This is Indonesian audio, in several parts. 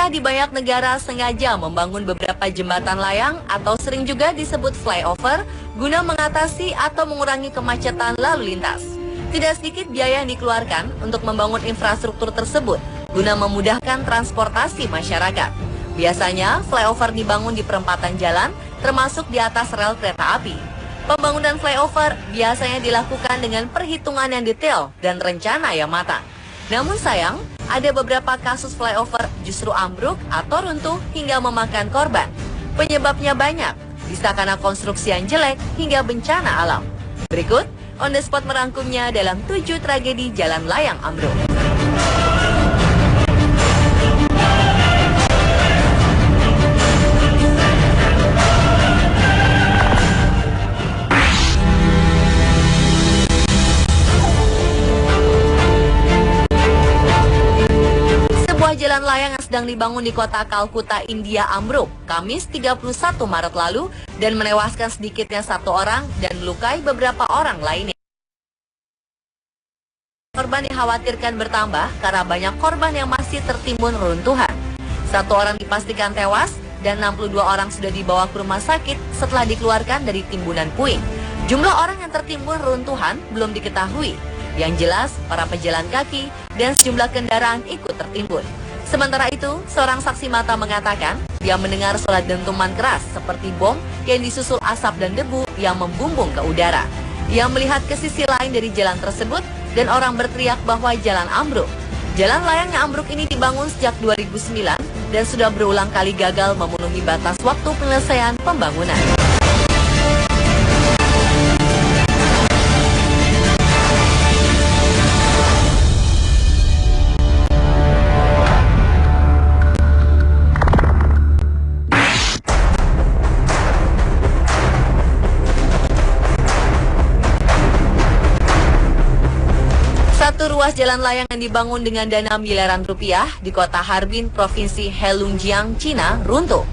Pemerintah di banyak negara sengaja membangun beberapa jembatan layang atau sering juga disebut flyover guna mengatasi atau mengurangi kemacetan lalu lintas. Tidak sedikit biaya yang dikeluarkan untuk membangun infrastruktur tersebut guna memudahkan transportasi masyarakat. Biasanya, flyover dibangun di perempatan jalan, termasuk di atas rel kereta api. Pembangunan flyover biasanya dilakukan dengan perhitungan yang detail dan rencana yang matang. Namun sayang, ada beberapa kasus flyover justru ambruk atau runtuh hingga memakan korban. Penyebabnya banyak, bisa karena konstruksi yang jelek hingga bencana alam. Berikut, On The Spot merangkumnya dalam 7 tragedi jalan layang ambruk. Jalan layang yang sedang dibangun di kota Kalkuta, India ambruk Kamis 31 Maret lalu dan menewaskan sedikitnya 1 orang dan melukai beberapa orang lainnya. Korban dikhawatirkan bertambah karena banyak korban yang masih tertimbun reruntuhan. 1 orang dipastikan tewas dan 62 orang sudah dibawa ke rumah sakit setelah dikeluarkan dari timbunan puing. Jumlah orang yang tertimbun reruntuhan belum diketahui. Yang jelas, para pejalan kaki dan sejumlah kendaraan ikut tertimbun. Sementara itu, seorang saksi mata mengatakan dia mendengar suara dentuman keras seperti bom yang disusul asap dan debu yang membumbung ke udara. Ia melihat ke sisi lain dari jalan tersebut dan orang berteriak bahwa jalan ambruk. Jalan layang yang ambruk ini dibangun sejak 2009 dan sudah berulang kali gagal memenuhi batas waktu penyelesaian pembangunan. Ruas jalan layang yang dibangun dengan dana miliaran rupiah di kota Harbin, Provinsi Heilongjiang, Cina, runtuh.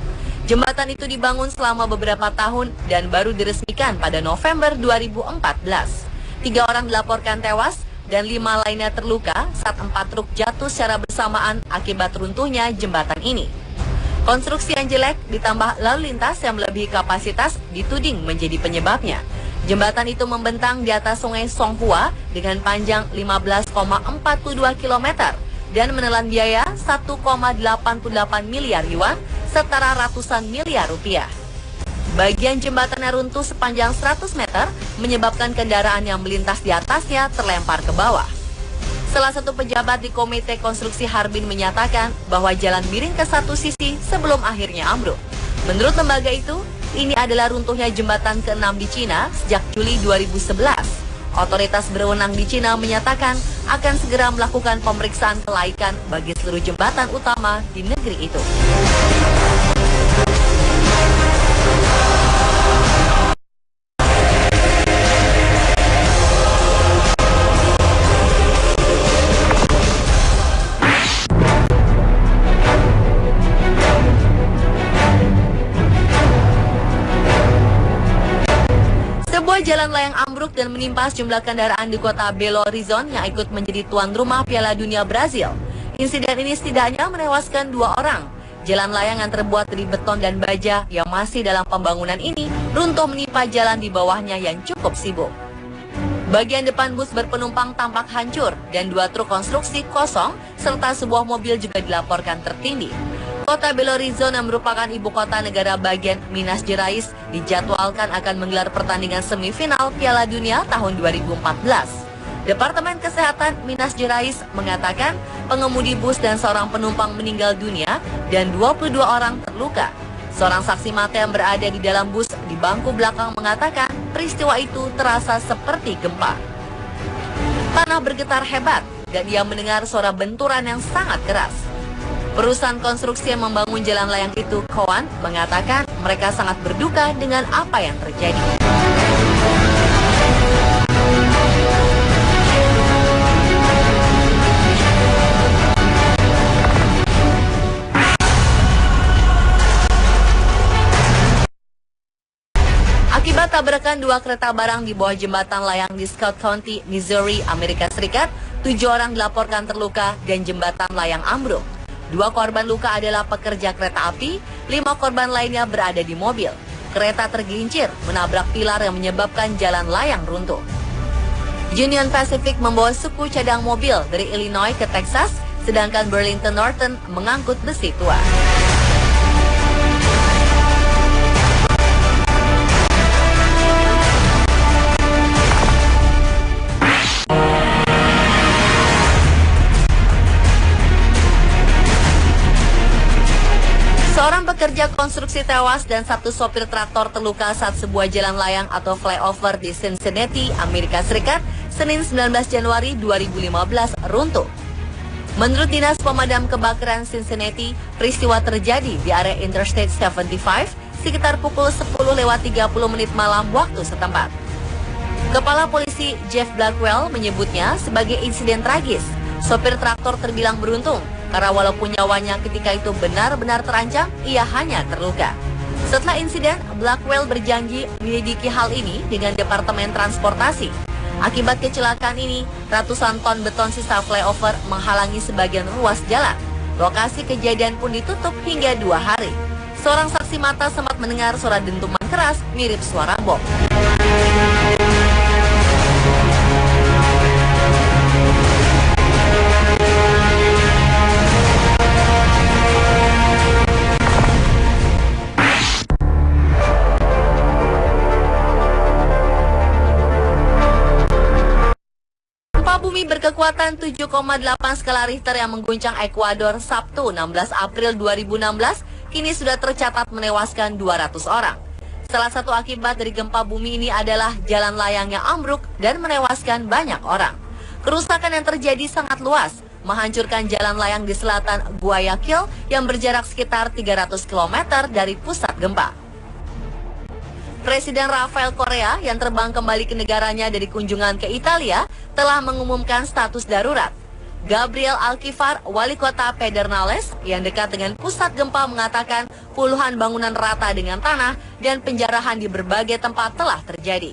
Jembatan itu dibangun selama beberapa tahun dan baru diresmikan pada November 2014. 3 orang dilaporkan tewas dan 5 lainnya terluka saat 4 truk jatuh secara bersamaan akibat runtuhnya jembatan ini. Konstruksi yang jelek ditambah lalu lintas yang melebihi kapasitas dituding menjadi penyebabnya. Jembatan itu membentang di atas sungai Songhua dengan panjang 15,42 km dan menelan biaya 1,88 miliar yuan, setara ratusan miliar rupiah. Bagian jembatan yang runtuh sepanjang 100 meter menyebabkan kendaraan yang melintas di atasnya terlempar ke bawah. Salah satu pejabat di Komite Konstruksi Harbin menyatakan bahwa jalan miring ke satu sisi sebelum akhirnya ambruk. Menurut lembaga itu, ini adalah runtuhnya jembatan ke-6 di Cina sejak Juli 2011. Otoritas berwenang di Cina menyatakan akan segera melakukan pemeriksaan kelaikan bagi seluruh jembatan utama di negeri itu. Jalan layang ambruk dan menimpa sejumlah kendaraan di kota Belo Horizonte yang ikut menjadi tuan rumah Piala Dunia Brazil. Insiden ini setidaknya menewaskan 2 orang. Jalan layang yang terbuat dari beton dan baja yang masih dalam pembangunan ini runtuh menimpa jalan di bawahnya yang cukup sibuk. Bagian depan bus berpenumpang tampak hancur dan 2 truk konstruksi kosong serta sebuah mobil juga dilaporkan tertindih. Kota Belo Horizonte yang merupakan ibu kota negara bagian Minas Gerais dijadwalkan akan menggelar pertandingan semifinal Piala Dunia tahun 2014. Departemen Kesehatan Minas Gerais mengatakan pengemudi bus dan seorang penumpang meninggal dunia dan 22 orang terluka. Seorang saksi mata yang berada di dalam bus di bangku belakang mengatakan peristiwa itu terasa seperti gempa. Tanah bergetar hebat dan dia mendengar suara benturan yang sangat keras. Perusahaan konstruksi yang membangun jalan layang itu, Koan, mengatakan mereka sangat berduka dengan apa yang terjadi. Akibat tabrakan 2 kereta barang di bawah jembatan layang di Scott County, Missouri, Amerika Serikat, 7 orang dilaporkan terluka dan jembatan layang ambruk. 2 korban luka adalah pekerja kereta api, 5 korban lainnya berada di mobil. Kereta tergelincir menabrak pilar yang menyebabkan jalan layang runtuh. Union Pacific membawa suku cadang mobil dari Illinois ke Texas, sedangkan Burlington Northern mengangkut besi tua. Seorang pekerja konstruksi tewas dan 1 sopir traktor terluka saat sebuah jalan layang atau flyover di Cincinnati, Amerika Serikat, Senin 19 Januari 2015 runtuh. Menurut Dinas Pemadam Kebakaran Cincinnati, peristiwa terjadi di area Interstate 75 sekitar pukul 10:30 malam waktu setempat. Kepala Polisi Jeff Blackwell menyebutnya sebagai insiden tragis. Sopir traktor terbilang beruntung karena walaupun nyawanya ketika itu benar-benar terancam, ia hanya terluka. Setelah insiden, Blackwell berjanji menyelidiki hal ini dengan Departemen Transportasi. Akibat kecelakaan ini, ratusan ton beton sisa flyover menghalangi sebagian ruas jalan. Lokasi kejadian pun ditutup hingga 2 hari. Seorang saksi mata sempat mendengar suara dentuman keras mirip suara bom. Bumi berkekuatan 7,8 skala Richter yang mengguncang Ekuador Sabtu 16 April 2016 kini sudah tercatat menewaskan 200 orang. Salah satu akibat dari gempa bumi ini adalah jalan layang yang ambruk dan menewaskan banyak orang. Kerusakan yang terjadi sangat luas, menghancurkan jalan layang di selatan Guayaquil yang berjarak sekitar 300 km dari pusat gempa. Presiden Rafael Correa yang terbang kembali ke negaranya dari kunjungan ke Italia telah mengumumkan status darurat. Gabriel Alquivar, wali kota Pedernales yang dekat dengan pusat gempa mengatakan puluhan bangunan rata dengan tanah dan penjarahan di berbagai tempat telah terjadi.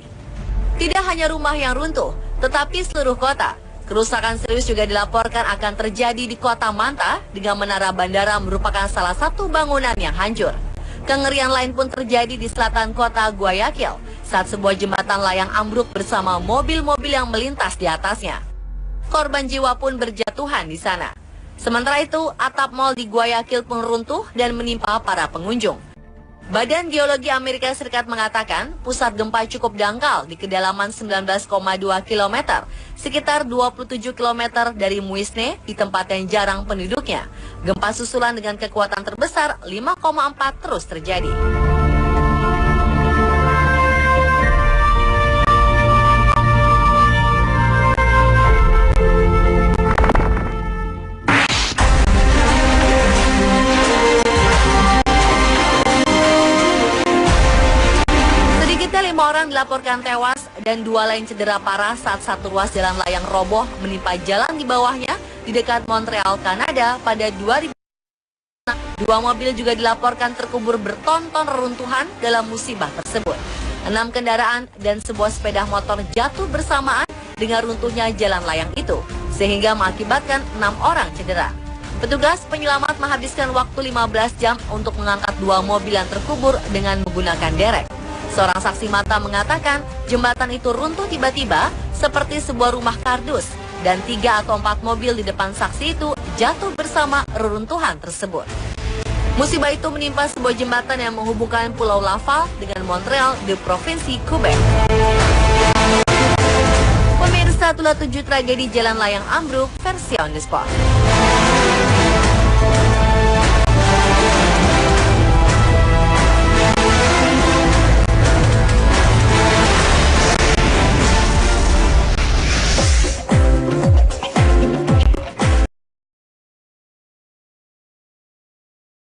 Tidak hanya rumah yang runtuh, tetapi seluruh kota. Kerusakan serius juga dilaporkan akan terjadi di kota Manta dengan menara bandara merupakan salah satu bangunan yang hancur. Kengerian lain pun terjadi di selatan kota Guayaquil saat sebuah jembatan layang ambruk bersama mobil-mobil yang melintas di atasnya. Korban jiwa pun berjatuhan di sana. Sementara itu, atap mal di Guayaquil pun runtuh dan menimpa para pengunjung. Badan Geologi Amerika Serikat mengatakan pusat gempa cukup dangkal di kedalaman 19,2 km, sekitar 27 km dari Muisne di tempat yang jarang penduduknya. Gempa susulan dengan kekuatan terbesar 5,4 terus terjadi. Sedikitnya 5 orang dilaporkan tewas dan 2 lain cedera parah saat satu ruas jalan layang roboh menimpa jalan di bawahnya di dekat Montreal, Kanada pada 2000. 2 mobil juga dilaporkan terkubur bertonton reruntuhan dalam musibah tersebut. 6 kendaraan dan sebuah sepeda motor jatuh bersamaan dengan runtuhnya jalan layang itu, sehingga mengakibatkan 6 orang cedera. Petugas penyelamat menghabiskan waktu 15 jam untuk mengangkat 2 mobil yang terkubur dengan menggunakan derek. Seorang saksi mata mengatakan jembatan itu runtuh tiba-tiba seperti sebuah rumah kardus dan 3 atau 4 mobil di depan saksi itu jatuh bersama reruntuhan tersebut. Musibah itu menimpa sebuah jembatan yang menghubungkan Pulau Laval dengan Montreal di Provinsi Quebec. Pemirsa, itulah 7 tragedi jalan layang ambruk versi On The Spot.